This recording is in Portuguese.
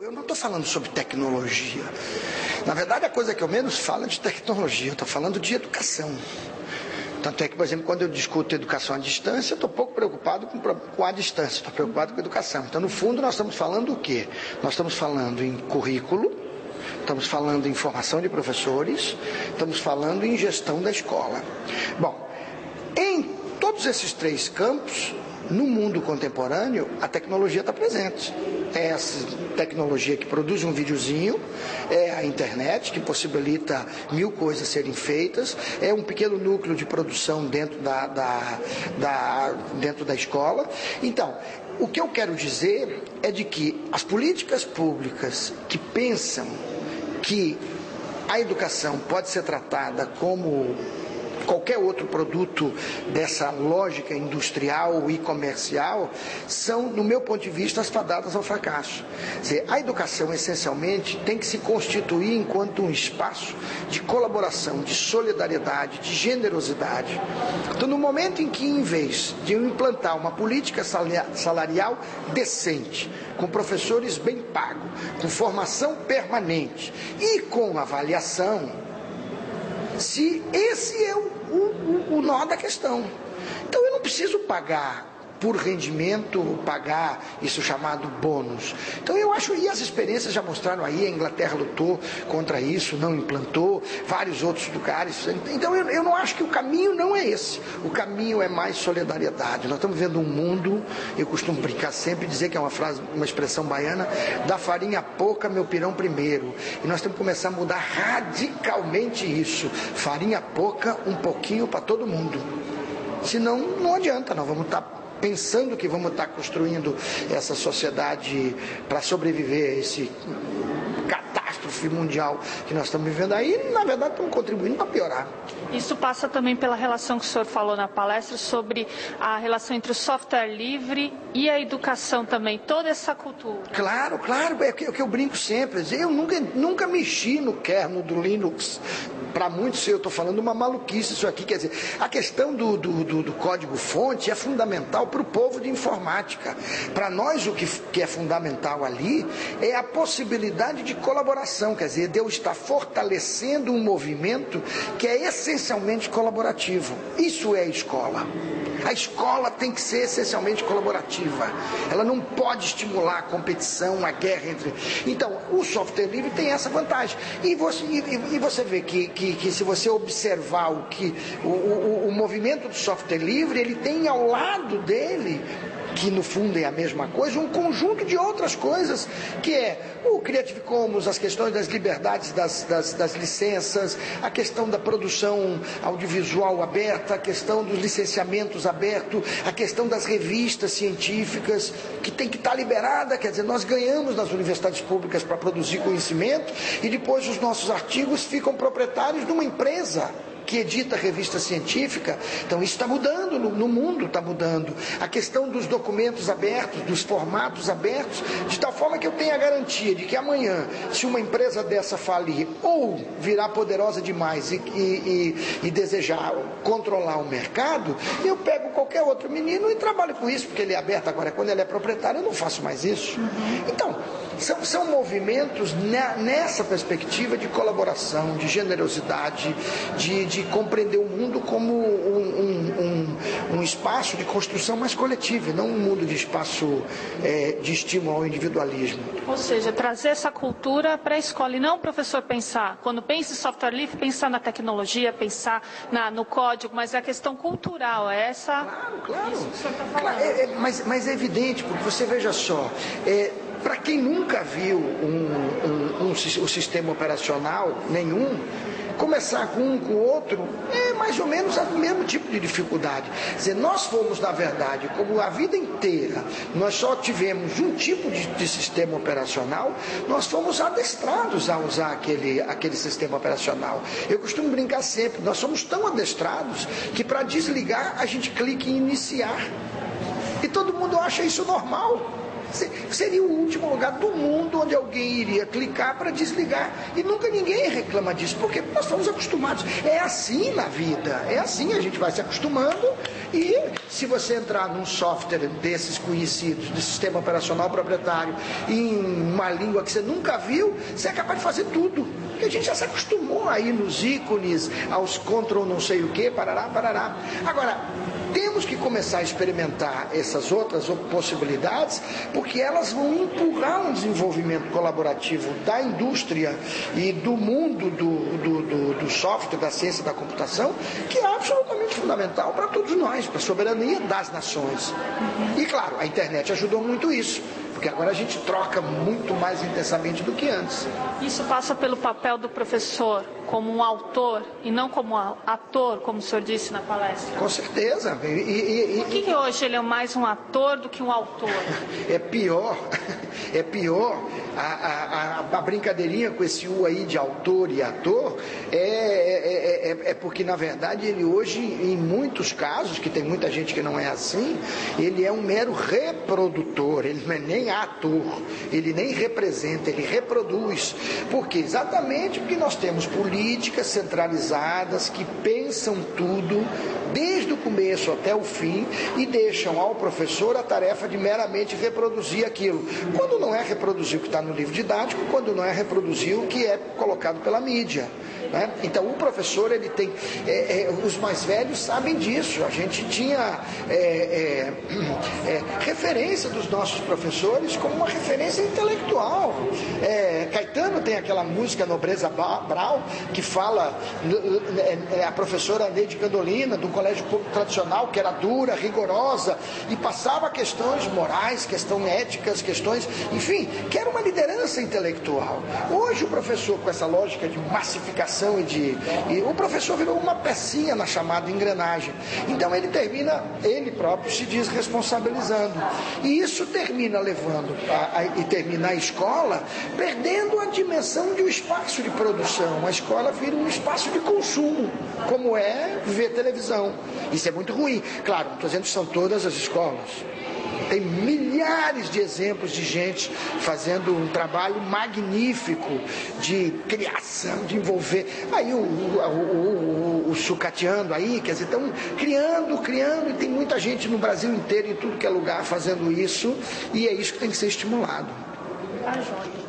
Eu não estou falando sobre tecnologia. Na verdade, a coisa que eu menos falo é de tecnologia, eu estou falando de educação. Tanto é que, por exemplo, quando eu discuto educação à distância, eu estou pouco preocupado com a distância, estou preocupado com a educação. Então, no fundo, nós estamos falando o quê? Nós estamos falando em currículo, estamos falando em formação de professores, estamos falando em gestão da escola. Bom, em todos esses três campos, no mundo contemporâneo, a tecnologia está presente. É essa tecnologia que produz um videozinho, é a internet, que possibilita 1000 coisas serem feitas, é um pequeno núcleo de produção dentro dentro da escola. Então, o que eu quero dizer é de que as políticas públicas que pensam que a educação pode ser tratada como qualquer outro produto dessa lógica industrial e comercial, são, no meu ponto de vista, as fadadas ao fracasso. Quer dizer, a educação, essencialmente, tem que se constituir enquanto um espaço de colaboração, de solidariedade, de generosidade. Então, no momento em que, em vez de eu implantar uma política salarial decente, com professores bem pagos, com formação permanente e com avaliação, se esse é o nó da questão. Então eu não preciso pagar por rendimento, pagar isso chamado bônus. Então eu acho, e as experiências já mostraram aí, a Inglaterra lutou contra isso, não implantou, vários outros lugares. Então eu não acho que o caminho não é esse. O caminho é mais solidariedade. Nós estamos vendo um mundo, eu costumo brincar sempre, dizer que é uma expressão baiana, da farinha pouca, meu pirão primeiro. E nós temos que começar a mudar radicalmente isso. Farinha pouca, um pouquinho para todo mundo. Senão não adianta, nós vamos estar pensando que vamos estar construindo essa sociedade para sobreviver a esse catástrofe mundial que nós estamos vivendo aí, na verdade estamos contribuindo para piorar. Isso passa também pela relação que o senhor falou na palestra sobre a relação entre o software livre e a educação também, toda essa cultura. Claro, é o que eu brinco sempre, eu nunca mexi no kernel do Linux. Para muitos, eu estou falando uma maluquice isso aqui, quer dizer, a questão do código-fonte é fundamental para o povo de informática. Para nós, o que é fundamental ali é a possibilidade de colaboração, quer dizer, de eu estar fortalecendo um movimento que é essencialmente colaborativo. Isso é a escola. A escola tem que ser essencialmente colaborativa. Ela não pode estimular a competição, a guerra entre... Então, o software livre tem essa vantagem. E você vê que se você observar o movimento do software livre, ele tem ao lado dele, que no fundo é a mesma coisa, um conjunto de outras coisas, que é o Creative Commons, as questões das liberdades das licenças, a questão da produção audiovisual aberta, a questão dos licenciamentos abertos, a questão das revistas científicas, que tem que estar liberada, quer dizer, nós ganhamos nas universidades públicas para produzir conhecimento, e depois os nossos artigos ficam proprietários de uma empresa que edita revista científica. Então isso está mudando, no mundo está mudando. A questão dos documentos abertos, dos formatos abertos, de tal forma que eu tenho a garantia de que amanhã, se uma empresa dessa falir ou virar poderosa demais e desejar controlar o mercado, eu pego qualquer outro menino e trabalho com isso, porque ele é aberto. Agora, quando ele é proprietário, eu não faço mais isso. Então, são movimentos nessa perspectiva de colaboração, de generosidade, de compreender o mundo como um espaço de construção mais coletiva, e não um mundo de espaço de estímulo ao individualismo. Ou seja, trazer essa cultura para a escola, e não o professor pensar, quando pensa em software livre, pensar na tecnologia, pensar no código, mas é a questão cultural, é essa... Claro. Isso que o senhor está falando. Mas é evidente, porque você veja só, para quem nunca viu o sistema operacional nenhum, começar com um com o outro é mais ou menos o mesmo tipo de dificuldade. Quer dizer, nós fomos, na verdade, como a vida inteira, nós só tivemos um tipo de sistema operacional, nós fomos adestrados a usar aquele sistema operacional. Eu costumo brincar sempre, nós somos tão adestrados que para desligar a gente clica em iniciar. E todo mundo acha isso normal. Seria o último lugar do mundo onde alguém iria clicar para desligar. E nunca ninguém reclama disso, porque nós estamos acostumados. É assim na vida, é assim, a gente vai se acostumando e se você entrar num software desses conhecidos, de sistema operacional proprietário, em uma língua que você nunca viu, você é capaz de fazer tudo. Porque a gente já se acostumou aí nos ícones, aos control não sei o que, parará, parará. Agora, temos que começar a experimentar essas outras possibilidades, porque elas vão empurrar um desenvolvimento colaborativo da indústria e do mundo do software, da ciência da computação, que é absolutamente fundamental para todos nós, para a soberania das nações. E claro, a internet ajudou muito isso, porque agora a gente troca muito mais intensamente do que antes. Isso passa pelo papel do professor como um autor e não como ator, como o senhor disse na palestra? Com certeza. Por que hoje ele é mais um ator do que um autor? É pior a brincadeirinha com esse U aí de autor e ator é porque, na verdade, ele hoje, em muitos casos, que tem muita gente que não é assim, ele é um mero reprodutor, ele não é nem ator, ele nem representa, ele reproduz. Por quê? Exatamente porque nós temos políticas centralizadas que pensam tudo desde o começo até o fim e deixam ao professor a tarefa de meramente reproduzir aquilo. Quando não é reproduzir o que está no livro didático, quando não é reproduzir o que é colocado pela mídia. Né? Então o professor, ele tem, os mais velhos sabem disso, a gente tinha referência dos nossos professores como uma referência intelectual. Caetano tem aquela música Nobreza Brau, que fala a professora Neide Candolina, do colégio público tradicional, que era dura, rigorosa, e passava questões morais, questões éticas, questões, enfim, que era uma liderança intelectual. Hoje o professor, com essa lógica de massificação e o professor virou uma pecinha na chamada engrenagem. Então ele próprio se desresponsabilizando. E isso termina levando e termina a escola perdendo a dimensão de um espaço de produção. A escola vira um espaço de consumo, como é ver televisão. Isso é muito ruim. Claro, não estou dizendo que são todas as escolas. Tem milhares de exemplos de gente fazendo um trabalho magnífico de criação, de envolver. Aí o sucateando aí, quer dizer, estão criando, e tem muita gente no Brasil inteiro, em tudo que é lugar, fazendo isso, e é isso que tem que ser estimulado. Tá, João.